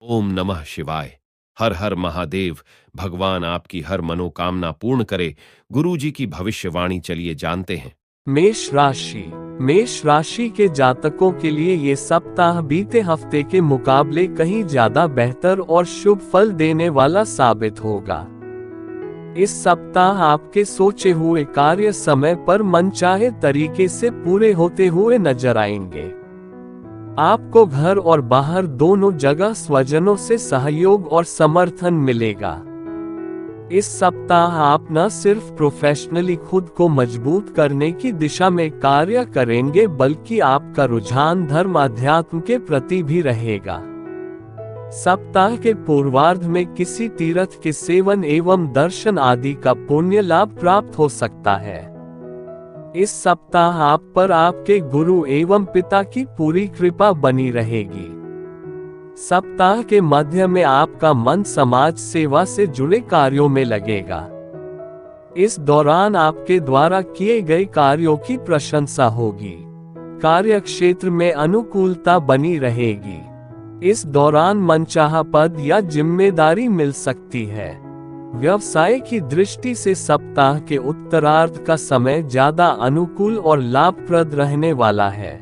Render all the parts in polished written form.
ओम नमः शिवाय। हर हर महादेव। भगवान आपकी हर मनोकामना पूर्ण करे। गुरु जी की भविष्यवाणी चलिए जानते हैं। मेष राशि के जातकों के लिए ये सप्ताह बीते हफ्ते के मुकाबले कहीं ज्यादा बेहतर और शुभ फल देने वाला साबित होगा। इस सप्ताह आपके सोचे हुए कार्य समय पर मनचाहे तरीके से पूरे होते हुए नजर आएंगे। आपको घर और बाहर दोनों जगह स्वजनों से सहयोग और समर्थन मिलेगा। इस सप्ताह आप न सिर्फ प्रोफेशनली खुद को मजबूत करने की दिशा में कार्य करेंगे, बल्कि आपका रुझान धर्म अध्यात्म के प्रति भी रहेगा। सप्ताह के पूर्वार्ध में किसी तीर्थ के सेवन एवं दर्शन आदि का पुण्य लाभ प्राप्त हो सकता है। इस सप्ताह आप पर आपके गुरु एवं पिता की पूरी कृपा बनी रहेगी। सप्ताह के मध्य में आपका मन समाज सेवा से जुड़े कार्यों में लगेगा। इस दौरान आपके द्वारा किए गए कार्यों की प्रशंसा होगी। कार्य क्षेत्र में अनुकूलता बनी रहेगी। इस दौरान मनचाहा पद या जिम्मेदारी मिल सकती है। व्यवसाय की दृष्टि से सप्ताह के उत्तरार्ध का समय ज्यादा अनुकूल और लाभप्रद रहने वाला है।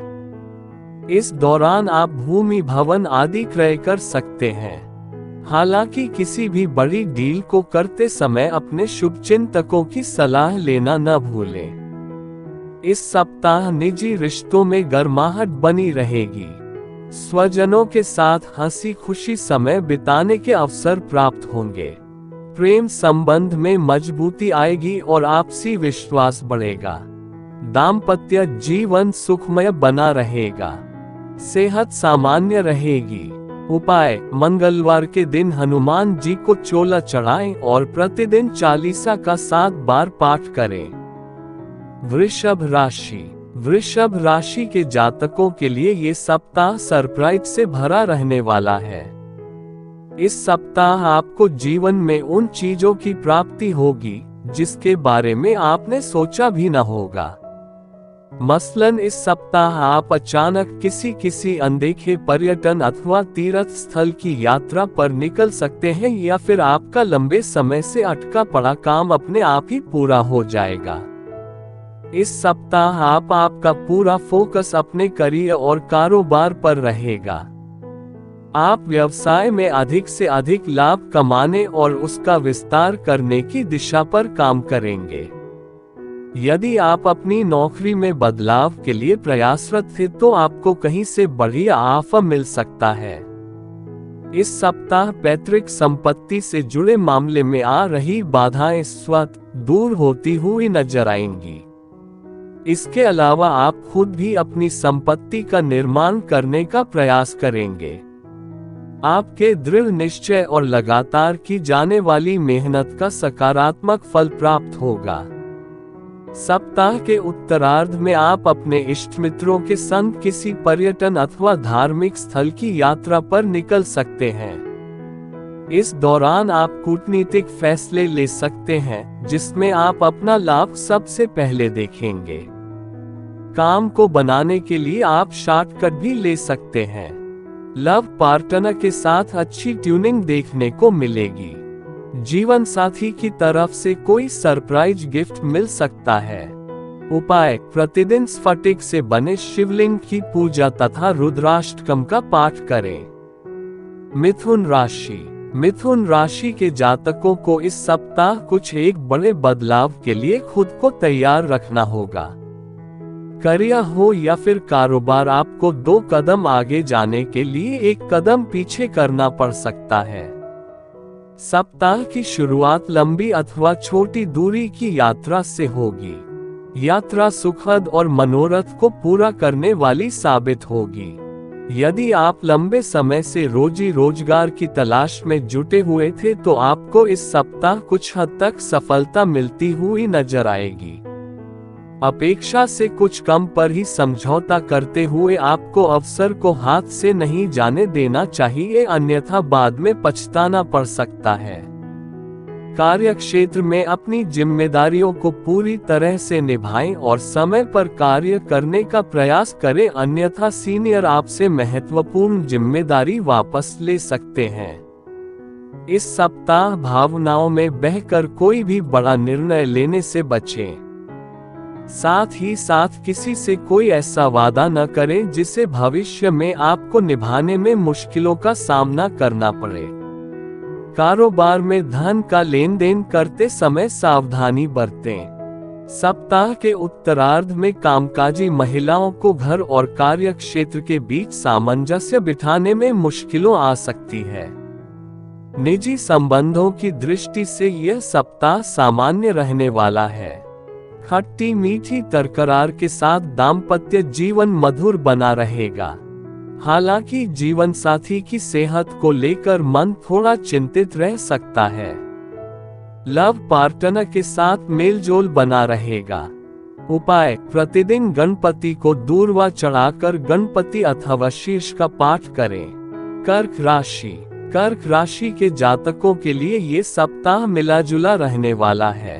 इस दौरान आप भूमि भवन आदि क्रय कर सकते हैं। हालांकि किसी भी बड़ी डील को करते समय अपने शुभचिंतकों की सलाह लेना न भूलें। इस सप्ताह निजी रिश्तों में गर्माहट बनी रहेगी। स्वजनों के साथ हंसी खुशी समय बिताने के अवसर प्राप्त होंगे। प्रेम संबंध में मजबूती आएगी और आपसी विश्वास बढ़ेगा। दाम्पत्य जीवन सुखमय बना रहेगा। सेहत सामान्य रहेगी। उपाय: मंगलवार के दिन हनुमान जी को चोला चढ़ाएं और प्रतिदिन चालीसा का 7 बार पाठ करें। वृषभ राशि के जातकों के लिए ये सप्ताह सरप्राइज से भरा रहने वाला है। इस सप्ताह आपको जीवन में उन चीजों की प्राप्ति होगी जिसके बारे में आपने सोचा भी न होगा। मसलन इस सप्ताह आप अचानक किसी अनदेखे पर्यटन अथवा तीर्थ स्थल की यात्रा पर निकल सकते हैं, या फिर आपका लंबे समय से अटका पड़ा काम अपने आप ही पूरा हो जाएगा। इस सप्ताह आपका पूरा फोकस अपने करियर और कारोबार पर रहेगा। आप व्यवसाय में अधिक से अधिक लाभ कमाने और उसका विस्तार करने की दिशा पर काम करेंगे। यदि आप अपनी नौकरी में बदलाव के लिए प्रयासरत थे तो आपको कहीं से बढ़िया ऑफर मिल सकता है। इस सप्ताह पैतृक संपत्ति से जुड़े मामले में आ रही बाधाएं स्वतः दूर होती हुई नजर आएंगी। इसके अलावा आप खुद भी अपनी संपत्ति का निर्माण करने का प्रयास करेंगे। आपके दृढ़ निश्चय और लगातार की जाने वाली मेहनत का सकारात्मक फल प्राप्त होगा। सप्ताह के उत्तरार्ध में आप अपने इष्ट मित्रों के संग किसी पर्यटन अथवा धार्मिक स्थल की यात्रा पर निकल सकते हैं। इस दौरान आप कूटनीतिक फैसले ले सकते हैं जिसमें आप अपना लाभ सबसे पहले देखेंगे। काम को बनाने के लिए आप शॉर्टकट भी ले सकते हैं। लव पार्टनर के साथ अच्छी ट्यूनिंग देखने को मिलेगी। जीवन साथी की तरफ से कोई सरप्राइज गिफ्ट मिल सकता है। उपाय: प्रतिदिन स्फटिक से बने शिवलिंग की पूजा तथा रुद्राष्टकम का पाठ करें। मिथुन राशि के जातकों को इस सप्ताह कुछ एक बड़े बदलाव के लिए खुद को तैयार रखना होगा। करियर हो या फिर कारोबार, आपको 2 कदम आगे जाने के लिए 1 कदम पीछे करना पड़ सकता है। सप्ताह की शुरुआत लंबी अथवा छोटी दूरी की यात्रा से होगी। यात्रा सुखद और मनोरथ को पूरा करने वाली साबित होगी। यदि आप लंबे समय से रोजी रोजगार की तलाश में जुटे हुए थे तो आपको इस सप्ताह कुछ हद तक सफलता मिलती हुई नजर आएगी। अपेक्षा से कुछ कम पर ही समझौता करते हुए आपको अवसर को हाथ से नहीं जाने देना चाहिए, अन्यथा बाद में पछताना पड़ सकता है। कार्यक्षेत्र में अपनी जिम्मेदारियों को पूरी तरह से निभाएं और समय पर कार्य करने का प्रयास करें, अन्यथा सीनियर आपसे महत्वपूर्ण जिम्मेदारी वापस ले सकते हैं। इस सप्ताह भावनाओं में बहकर कोई भी बड़ा निर्णय लेने से बचें। साथ ही साथ किसी से कोई ऐसा वादा न करें जिसे भविष्य में आपको निभाने में मुश्किलों का सामना करना पड़े। कारोबार में धन का लेन देन करते समय सावधानी बरतें। सप्ताह के उत्तरार्ध में कामकाजी महिलाओं को घर और कार्य क्षेत्र के बीच सामंजस्य बिठाने में मुश्किलों आ सकती है। निजी संबंधों की दृष्टि से यह सप्ताह सामान्य रहने वाला है। खट्टी मीठी तकरार के साथ दाम्पत्य जीवन मधुर बना रहेगा। हालांकि जीवन साथी की सेहत को लेकर मन थोड़ा चिंतित रह सकता है। लव पार्टनर के साथ मेलजोल बना रहेगा। उपाय: प्रतिदिन गणपति को दूर्वा चढ़ाकर गणपति अथवा शीर्ष का पाठ करें। कर्क राशि के जातकों के लिए ये सप्ताह मिला जुला रहने वाला है।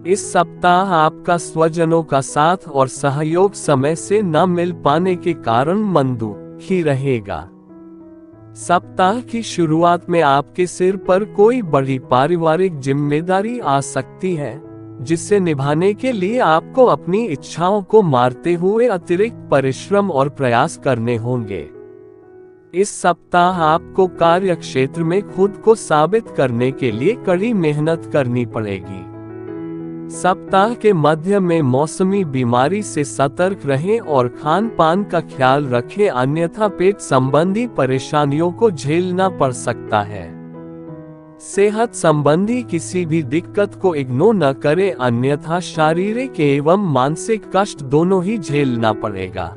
इस सप्ताह आपका स्वजनों का साथ और सहयोग समय से न मिल पाने के कारण मन दुखी रहेगा। सप्ताह की शुरुआत में आपके सिर पर कोई बड़ी पारिवारिक जिम्मेदारी आ सकती है, जिसे निभाने के लिए आपको अपनी इच्छाओं को मारते हुए अतिरिक्त परिश्रम और प्रयास करने होंगे। इस सप्ताह आपको कार्य क्षेत्र में खुद को साबित करने के लिए कड़ी मेहनत करनी पड़ेगी। सप्ताह के मध्य में मौसमी बीमारी से सतर्क रहें और खान पान का ख्याल रखें, अन्यथा पेट संबंधी परेशानियों को झेलना पड़ सकता है। सेहत संबंधी किसी भी दिक्कत को इग्नोर न करें, अन्यथा शारीरिक एवं मानसिक कष्ट दोनों ही झेलना पड़ेगा।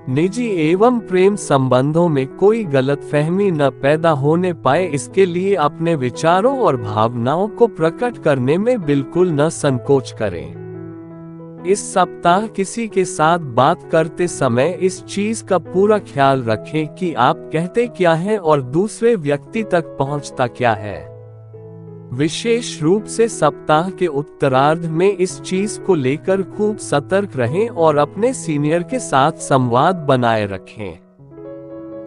निजी एवं प्रेम संबंधों में कोई गलतफहमी न पैदा होने पाए, इसके लिए अपने विचारों और भावनाओं को प्रकट करने में बिल्कुल न संकोच करें। इस सप्ताह किसी के साथ बात करते समय इस चीज का पूरा ख्याल रखें कि आप कहते क्या हैं और दूसरे व्यक्ति तक पहुंचता क्या है। विशेष रूप से सप्ताह के उत्तरार्ध में इस चीज को लेकर खूब सतर्क रहें और अपने सीनियर के साथ संवाद बनाए रखें।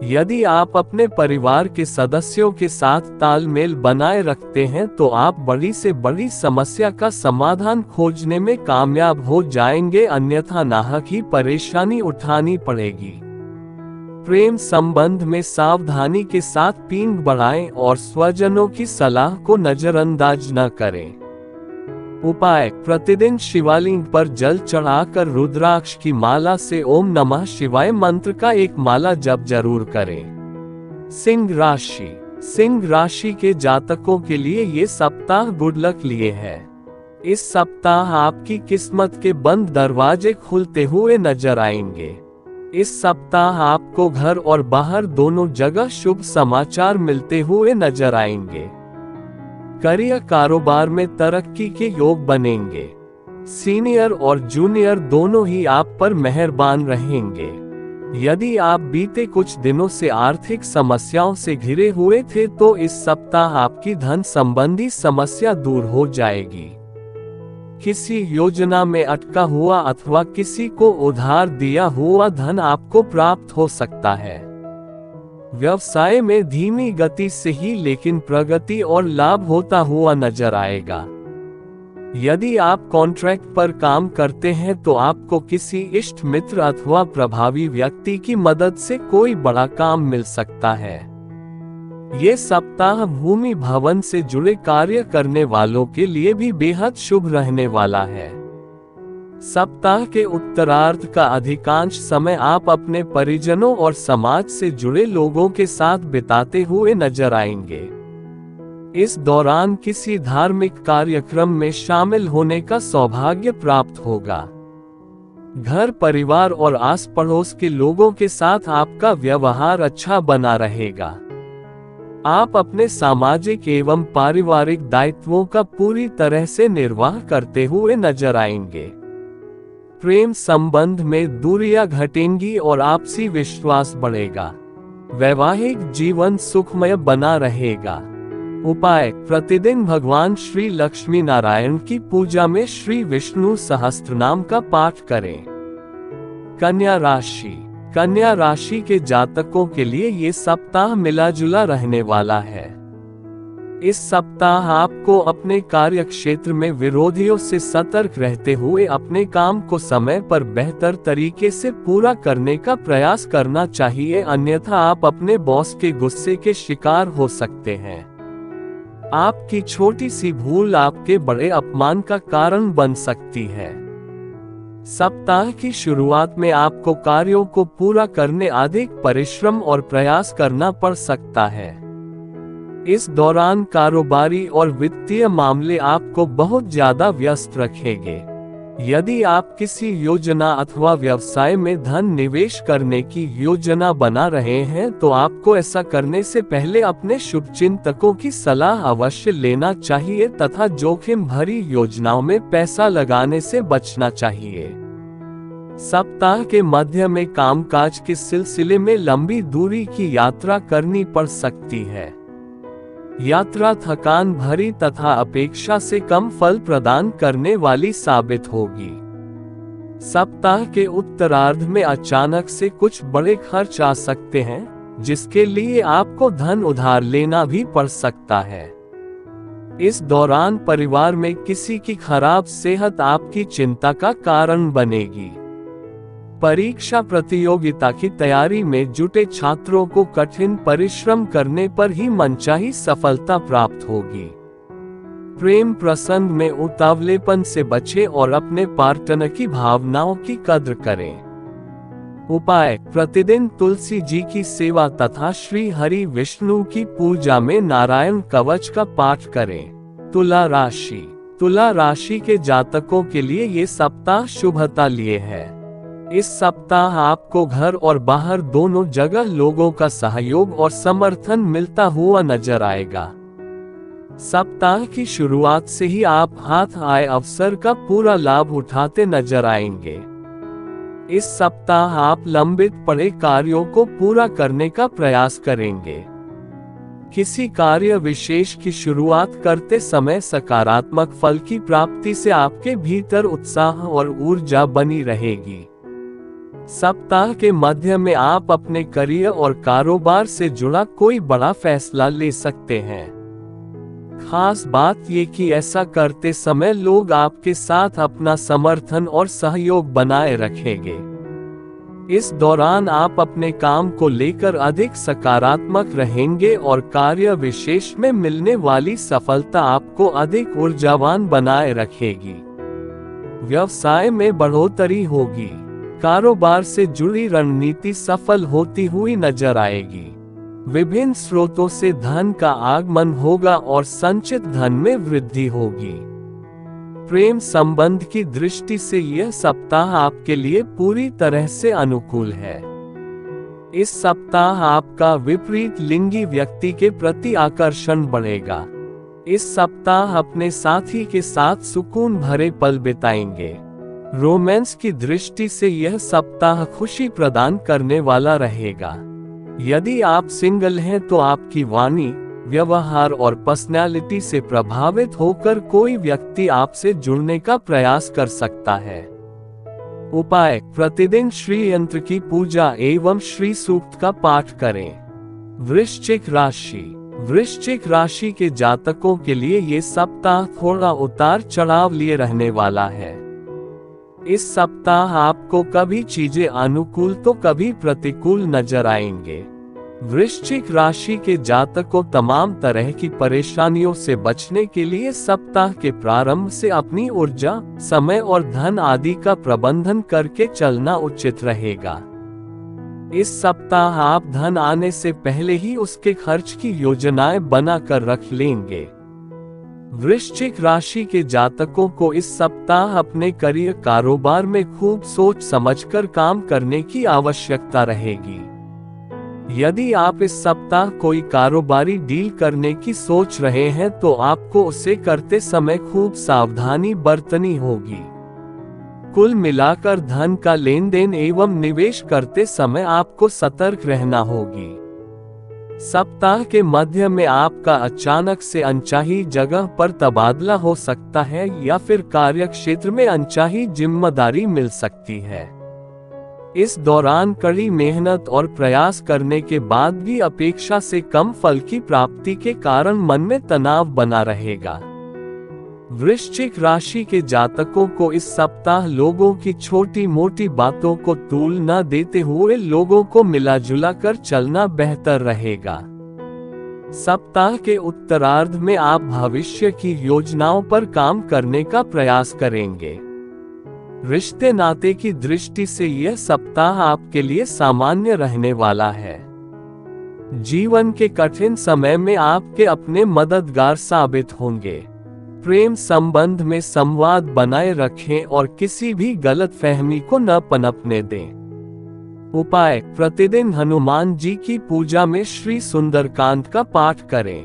यदि आप अपने परिवार के सदस्यों के साथ तालमेल बनाए रखते हैं तो आप बड़ी से बड़ी समस्या का समाधान खोजने में कामयाब हो जाएंगे, अन्यथा नाहक ही परेशानी उठानी पड़ेगी। प्रेम संबंध में सावधानी के साथ पींग बढ़ाएं और स्वजनों की सलाह को नजरअंदाज न करें। उपाय: प्रतिदिन शिवलिंग पर जल चढ़ाकर रुद्राक्ष की माला से ओम नमः शिवाय मंत्र का एक माला जप जरूर करें। सिंह राशि के जातकों के लिए ये सप्ताह गुड लक लिए है। इस सप्ताह आपकी किस्मत के बंद दरवाजे खुलते हुए नजर आएंगे। इस सप्ताह आपको घर और बाहर दोनों जगह शुभ समाचार मिलते हुए नजर आएंगे। करियर कारोबार में तरक्की के योग बनेंगे। सीनियर और जूनियर दोनों ही आप पर मेहरबान रहेंगे। यदि आप बीते कुछ दिनों से आर्थिक समस्याओं से घिरे हुए थे तो इस सप्ताह आपकी धन संबंधी समस्या दूर हो जाएगी। किसी योजना में अटका हुआ अथवा किसी को उधार दिया हुआ धन आपको प्राप्त हो सकता है। व्यवसाय में धीमी गति से ही लेकिन प्रगति और लाभ होता हुआ नजर आएगा। यदि आप कॉन्ट्रैक्ट पर काम करते हैं तो आपको किसी इष्ट मित्र अथवा प्रभावी व्यक्ति की मदद से कोई बड़ा काम मिल सकता है। ये सप्ताह भूमि भवन से जुड़े कार्य करने वालों के लिए भी बेहद शुभ रहने वाला है। सप्ताह के उत्तरार्ध का अधिकांश समय आप अपने परिजनों और समाज से जुड़े लोगों के साथ बिताते हुए नजर आएंगे। इस दौरान किसी धार्मिक कार्यक्रम में शामिल होने का सौभाग्य प्राप्त होगा। घर परिवार और आस पड़ोस के लोगों के साथ आपका व्यवहार अच्छा बना रहेगा। आप अपने सामाजिक एवं पारिवारिक दायित्वों का पूरी तरह से निर्वाह करते हुए नजर आएंगे। प्रेम संबंध में दूरियां घटेंगी और आपसी विश्वास बढ़ेगा। वैवाहिक जीवन सुखमय बना रहेगा। उपाय: प्रतिदिन भगवान श्री लक्ष्मी नारायण की पूजा में श्री विष्णु सहस्त्रनाम का पाठ करें। कन्या राशि: कन्या राशि के जातकों के लिए ये सप्ताह मिला जुला रहने वाला है। इस सप्ताह आपको अपने कार्य क्षेत्र में विरोधियों से सतर्क रहते हुए अपने काम को समय पर बेहतर तरीके से पूरा करने का प्रयास करना चाहिए, अन्यथा आप अपने बॉस के गुस्से के शिकार हो सकते हैं। आपकी छोटी सी भूल आपके बड़े अपमान का कारण बन सकती है। सप्ताह की शुरुआत में आपको कार्यों को पूरा करने अधिक परिश्रम और प्रयास करना पड़ सकता है। इस दौरान कारोबारी और वित्तीय मामले आपको बहुत ज्यादा व्यस्त रखेंगे। यदि आप किसी योजना अथवा व्यवसाय में धन निवेश करने की योजना बना रहे हैं तो आपको ऐसा करने से पहले अपने शुभचिंतकों की सलाह अवश्य लेना चाहिए तथा जोखिम भरी योजनाओं में पैसा लगाने से बचना चाहिए। सप्ताह के मध्य में कामकाज के सिलसिले में लंबी दूरी की यात्रा करनी पड़ सकती है। यात्रा थकान भरी तथा अपेक्षा से कम फल प्रदान करने वाली साबित होगी। सप्ताह के उत्तरार्ध में अचानक से कुछ बड़े खर्च आ सकते हैं, जिसके लिए आपको धन उधार लेना भी पड़ सकता है। इस दौरान परिवार में किसी की खराब सेहत आपकी चिंता का कारण बनेगी। परीक्षा प्रतियोगिता की तैयारी में जुटे छात्रों को कठिन परिश्रम करने पर ही मनचाही सफलता प्राप्त होगी। प्रेम प्रसंग में उतावलेपन से बचें और अपने पार्टनर की भावनाओं की कद्र करें। उपाय: प्रतिदिन तुलसी जी की सेवा तथा श्री हरि विष्णु की पूजा में नारायण कवच का पाठ करें। तुला राशि: तुला राशि के जातकों के लिए ये सप्ताह शुभता लिए है। इस सप्ताह आपको घर और बाहर दोनों जगह लोगों का सहयोग और समर्थन मिलता हुआ नजर आएगा। सप्ताह की शुरुआत से ही आप हाथ आए अवसर का पूरा लाभ उठाते नजर आएंगे। इस सप्ताह आप लंबित पड़े कार्यों को पूरा करने का प्रयास करेंगे। किसी कार्य विशेष की शुरुआत करते समय सकारात्मक फल की प्राप्ति से आपके भीतर उत्साह और ऊर्जा बनी रहेगी। सप्ताह के मध्य में आप अपने करियर और कारोबार से जुड़ा कोई बड़ा फैसला ले सकते हैं। खास बात ये कि ऐसा करते समय लोग आपके साथ अपना समर्थन और सहयोग बनाए रखेंगे। इस दौरान आप अपने काम को लेकर अधिक सकारात्मक रहेंगे और कार्य विशेष में मिलने वाली सफलता आपको अधिक ऊर्जावान बनाए रखेगी। व्यवसाय में बढ़ोतरी होगी। कारोबार से जुड़ी रणनीति सफल होती हुई नजर आएगी। विभिन्न स्रोतों से धन का आगमन होगा और संचित धन में वृद्धि होगी। प्रेम संबंध की दृष्टि से यह सप्ताह आपके लिए पूरी तरह से अनुकूल है। इस सप्ताह आपका विपरीत लिंगी व्यक्ति के प्रति आकर्षण बढ़ेगा। इस सप्ताह अपने साथी के साथ सुकून भरे पल बिताएंगे। रोमांस की दृष्टि से यह सप्ताह खुशी प्रदान करने वाला रहेगा। यदि आप सिंगल हैं तो आपकी वाणी, व्यवहार और पर्सनैलिटी से प्रभावित होकर कोई व्यक्ति आपसे जुड़ने का प्रयास कर सकता है। उपाय: प्रतिदिन श्री यंत्र की पूजा एवं श्री सूक्त का पाठ करें। वृश्चिक राशि: वृश्चिक राशि के जातकों के लिए ये सप्ताह थोड़ा उतार चढ़ाव लिए रहने वाला है। इस सप्ताह आपको कभी चीजें अनुकूल तो कभी प्रतिकूल नजर आएंगे। वृश्चिक राशि के जातकों तमाम तरह की परेशानियों से बचने के लिए सप्ताह के प्रारंभ से अपनी ऊर्जा, समय और धन आदि का प्रबंधन करके चलना उचित रहेगा। इस सप्ताह आप धन आने से पहले ही उसके खर्च की योजनाएं बनाकर रख लेंगे। वृश्चिक राशि के जातकों को इस सप्ताह अपने करियर कारोबार में खूब सोच समझकर काम करने की आवश्यकता रहेगी। यदि आप इस सप्ताह कोई कारोबारी डील करने की सोच रहे हैं तो आपको उसे करते समय खूब सावधानी बरतनी होगी। कुल मिलाकर धन का लेन देन एवं निवेश करते समय आपको सतर्क रहना होगी। सप्ताह के मध्य में आपका अचानक से अनचाही जगह पर तबादला हो सकता है या फिर कार्य क्षेत्र में अनचाही जिम्मेदारी मिल सकती है। इस दौरान कड़ी मेहनत और प्रयास करने के बाद भी अपेक्षा से कम फल की प्राप्ति के कारण मन में तनाव बना रहेगा। वृश्चिक राशि के जातकों को इस सप्ताह लोगों की छोटी मोटी बातों को तूल न देते हुए लोगों को मिला जुला कर चलना बेहतर रहेगा। सप्ताह के उत्तरार्ध में आप भविष्य की योजनाओं पर काम करने का प्रयास करेंगे। रिश्ते नाते की दृष्टि से यह सप्ताह आपके लिए सामान्य रहने वाला है। जीवन के कठिन समय में आपके अपने मददगार साबित होंगे। प्रेम संबंध में संवाद बनाए रखें और किसी भी गलतफहमी को न पनपने दें। उपाय: प्रतिदिन हनुमान जी की पूजा में श्री सुंदरकांड का पाठ करें।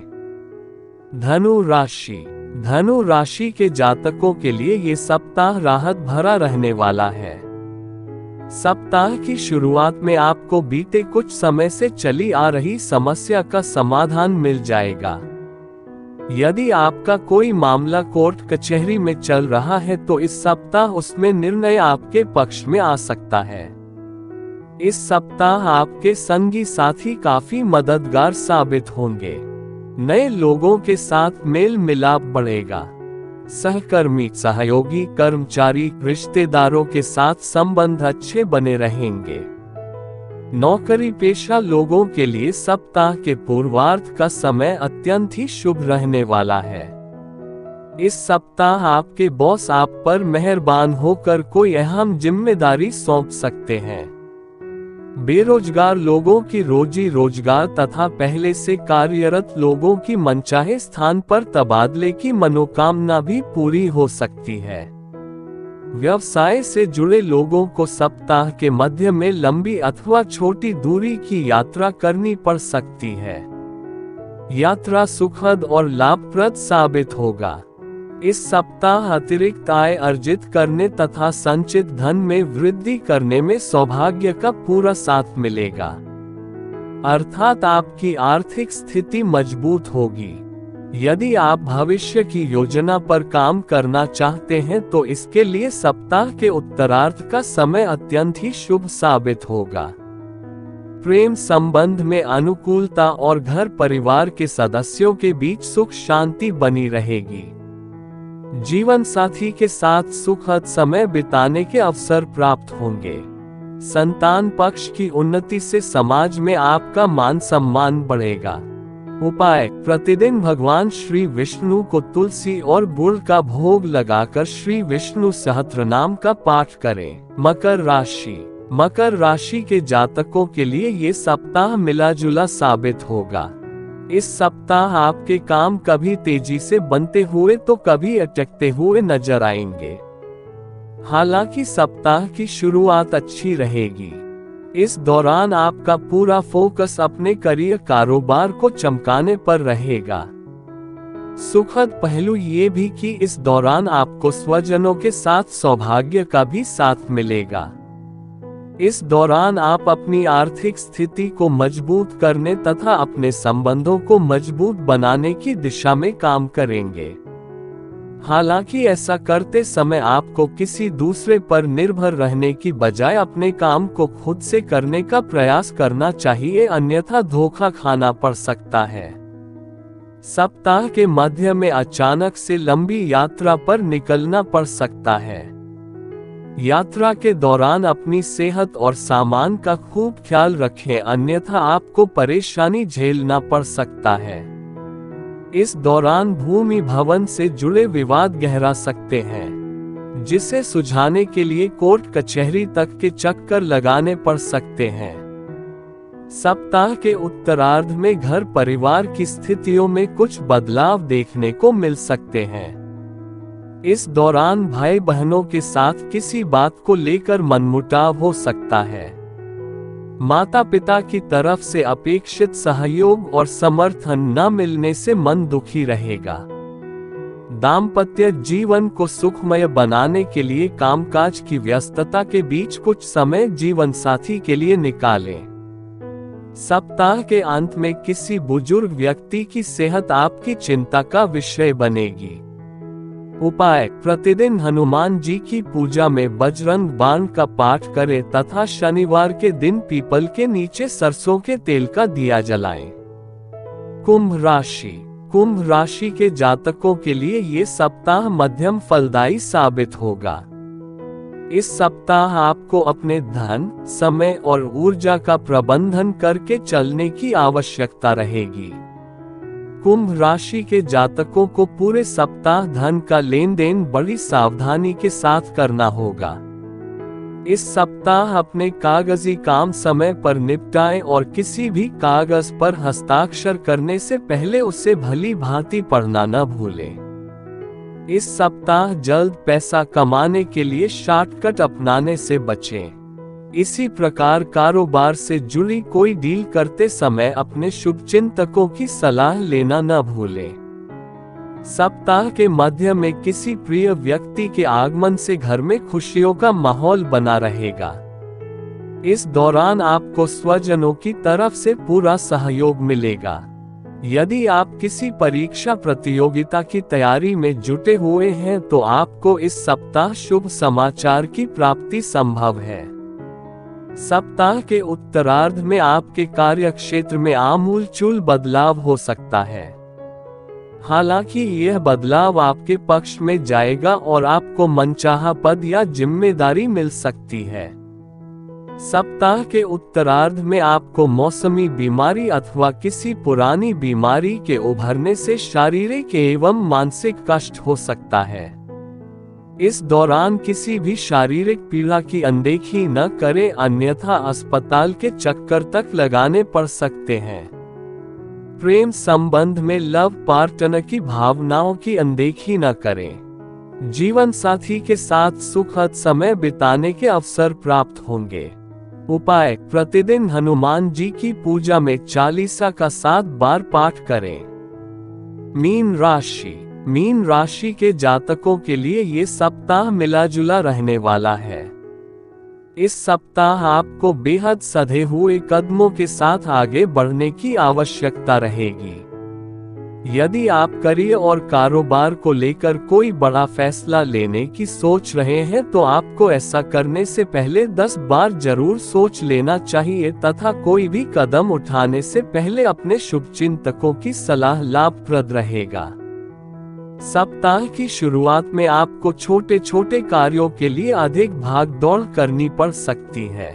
धनु राशि के जातकों के लिए ये सप्ताह राहत भरा रहने वाला है। सप्ताह की शुरुआत में आपको बीते कुछ समय से चली आ रही समस्या का समाधान मिल जाएगा। यदि आपका कोई मामला कोर्ट कचहरी में चल रहा है तो इस सप्ताह उसमें निर्णय आपके पक्ष में आ सकता है। इस सप्ताह आपके संगी साथी काफी मददगार साबित होंगे। नए लोगों के साथ मेल मिलाप बढ़ेगा। सहकर्मी, सहयोगी, कर्मचारी, रिश्तेदारों के साथ संबंध अच्छे बने रहेंगे। नौकरी पेशा लोगों के लिए सप्ताह के पूर्वार्ध का समय अत्यंत ही शुभ रहने वाला है। इस सप्ताह आपके बॉस आप पर मेहरबान होकर कोई अहम जिम्मेदारी सौंप सकते हैं। बेरोजगार लोगों की रोजी रोजगार तथा पहले से कार्यरत लोगों की मनचाहे स्थान पर तबादले की मनोकामना भी पूरी हो सकती है। व्यवसाय से जुड़े लोगों को सप्ताह के मध्य में लंबी अथवा छोटी दूरी की यात्रा करनी पड़ सकती है। यात्रा सुखद और लाभप्रद साबित होगा। इस सप्ताह अतिरिक्त आय अर्जित करने तथा संचित धन में वृद्धि करने में सौभाग्य का पूरा साथ मिलेगा, अर्थात आपकी आर्थिक स्थिति मजबूत होगी। यदि आप भविष्य की योजना पर काम करना चाहते हैं तो इसके लिए सप्ताह के उत्तरार्ध का समय अत्यंत ही शुभ साबित होगा। प्रेम संबंध में अनुकूलता और घर परिवार के सदस्यों के बीच सुख शांति बनी रहेगी। जीवन साथी के साथ सुखद समय बिताने के अवसर प्राप्त होंगे। संतान पक्ष की उन्नति से समाज में आपका मान सम्मान बढ़ेगा। उपाय: प्रतिदिन भगवान श्री विष्णु को तुलसी और गुड़ का भोग लगाकर श्री विष्णु सहस्त्रनाम का पाठ करें। मकर राशि के जातकों के लिए ये सप्ताह मिला जुला साबित होगा। इस सप्ताह आपके काम कभी तेजी से बनते हुए तो कभी अटकते हुए नजर आएंगे। हालांकि सप्ताह की शुरुआत अच्छी रहेगी। इस दौरान आपका पूरा फोकस अपने करियर कारोबार को चमकाने पर रहेगा। सुखद पहलू ये भी कि इस दौरान आपको स्वजनों के साथ सौभाग्य का भी साथ मिलेगा। इस दौरान आप अपनी आर्थिक स्थिति को मजबूत करने तथा अपने संबंधों को मजबूत बनाने की दिशा में काम करेंगे। हालांकि ऐसा करते समय आपको किसी दूसरे पर निर्भर रहने की बजाय अपने काम को खुद से करने का प्रयास करना चाहिए, अन्यथा धोखा खाना पड़ सकता है। सप्ताह के मध्य में अचानक से लंबी यात्रा पर निकलना पड़ सकता है। यात्रा के दौरान अपनी सेहत और सामान का खूब ख्याल रखें, अन्यथा आपको परेशानी झेलना पड़ सकता है। इस दौरान भूमि भवन से जुड़े विवाद गहरा सकते हैं, जिसे सुलझाने के लिए कोर्ट कचहरी तक के चक्कर लगाने पड़ सकते हैं। सप्ताह के उत्तरार्ध में घर परिवार की स्थितियों में कुछ बदलाव देखने को मिल सकते हैं। इस दौरान भाई बहनों के साथ किसी बात को लेकर मनमुटाव हो सकता है। माता पिता की तरफ से अपेक्षित सहयोग और समर्थन न मिलने से मन दुखी रहेगा। दाम्पत्य जीवन को सुखमय बनाने के लिए कामकाज की व्यस्तता के बीच कुछ समय जीवन साथी के लिए निकालें। सप्ताह के अंत में किसी बुजुर्ग व्यक्ति की सेहत आपकी चिंता का विषय बनेगी। उपाय: प्रतिदिन हनुमान जी की पूजा में बजरंग बाण का पाठ करें तथा शनिवार के दिन पीपल के नीचे सरसों के तेल का दिया जलाएं। कुंभ राशि। कुंभ राशि के जातकों के लिए ये सप्ताह मध्यम फलदायी साबित होगा। इस सप्ताह आपको अपने धन, समय और ऊर्जा का प्रबंधन करके चलने की आवश्यकता रहेगी। कुंभ राशि के जातकों को पूरे सप्ताह धन का लेन देन बड़ी सावधानी के साथ करना होगा। इस सप्ताह अपने कागजी काम समय पर निपटाएं और किसी भी कागज पर हस्ताक्षर करने से पहले उसे भली भांति पढ़ना न भूलें। इस सप्ताह जल्द पैसा कमाने के लिए शॉर्टकट अपनाने से बचें। इसी प्रकार कारोबार से जुड़ी कोई डील करते समय अपने शुभचिंतकों की सलाह लेना न भूलें। सप्ताह के मध्य में किसी प्रिय व्यक्ति के आगमन से घर में खुशियों का माहौल बना रहेगा। इस दौरान आपको स्वजनों की तरफ से पूरा सहयोग मिलेगा। यदि आप किसी परीक्षा प्रतियोगिता की तैयारी में जुटे हुए हैं तो आपको इस सप्ताह शुभ समाचार की प्राप्ति संभव है। सप्ताह के उत्तरार्ध में आपके कार्यक्षेत्र में आमूलचूल बदलाव हो सकता है। हालांकि यह बदलाव आपके पक्ष में जाएगा और आपको मनचाहा पद या जिम्मेदारी मिल सकती है। सप्ताह के उत्तरार्ध में आपको मौसमी बीमारी अथवा किसी पुरानी बीमारी के उभरने से शारीरिक एवं मानसिक कष्ट हो सकता है। इस दौरान किसी भी शारीरिक पीड़ा की अनदेखी न करें, अन्यथा अस्पताल के चक्कर तक लगाने पड़ सकते हैं। प्रेम संबंध में लव पार्टनर की भावनाओं की अनदेखी न करें। जीवन साथी के साथ सुखद समय बिताने के अवसर प्राप्त होंगे। उपाय: प्रतिदिन हनुमान जी की पूजा में चालीसा का 7 बार पाठ करें। मीन राशि। मीन राशि के जातकों के लिए ये सप्ताह मिला जुला रहने वाला है। इस सप्ताह आपको बेहद सधे हुए कदमों के साथ आगे बढ़ने की आवश्यकता रहेगी। यदि आप करियर और कारोबार को लेकर कोई बड़ा फैसला लेने की सोच रहे हैं तो आपको ऐसा करने से पहले 10 बार जरूर सोच लेना चाहिए तथा कोई भी कदम उठाने से पहले अपने शुभचिंतकों की सलाह लाभप्रद रहेगा। सप्ताह की शुरुआत में आपको छोटे छोटे कार्यों के लिए अधिक भागदौड़ करनी पड़ सकती है।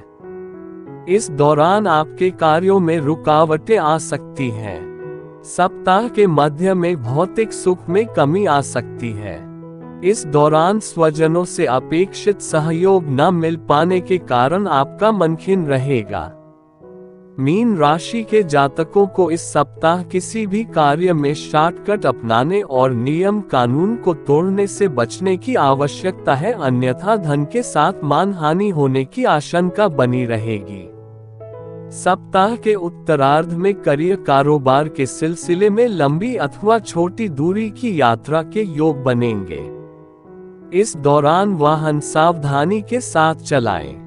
इस दौरान आपके कार्यों में रुकावटें आ सकती हैं। सप्ताह के मध्य में भौतिक सुख में कमी आ सकती है। इस दौरान स्वजनों से अपेक्षित सहयोग न मिल पाने के कारण आपका मन खिन्न रहेगा। मीन राशि के जातकों को इस सप्ताह किसी भी कार्य में शॉर्टकट अपनाने और नियम कानून को तोड़ने से बचने की आवश्यकता है, अन्यथा धन के साथ मानहानि होने की आशंका बनी रहेगी। सप्ताह के उत्तरार्ध में करियर कारोबार के सिलसिले में लंबी अथवा छोटी दूरी की यात्रा के योग बनेंगे। इस दौरान वाहन सावधानी के साथ चलाएं।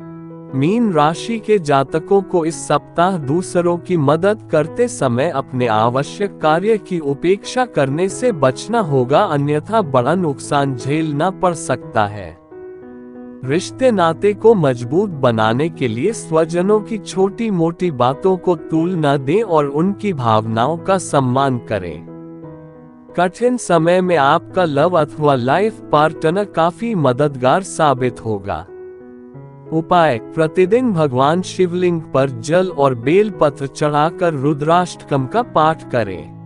मीन राशि के जातकों को इस सप्ताह दूसरों की मदद करते समय अपने आवश्यक कार्य की उपेक्षा करने से बचना होगा, अन्यथा बड़ा नुकसान झेलना पड़ सकता है। रिश्ते नाते को मजबूत बनाने के लिए स्वजनों की छोटी मोटी बातों को तूल न दें और उनकी भावनाओं का सम्मान करें। कठिन समय में आपका लव अथवा लाइफ पार्टनर काफी मददगार साबित होगा। उपाय: प्रतिदिन भगवान शिवलिंग पर जल और बेलपत्र चढ़ाकर रुद्राष्टकम का पाठ करें।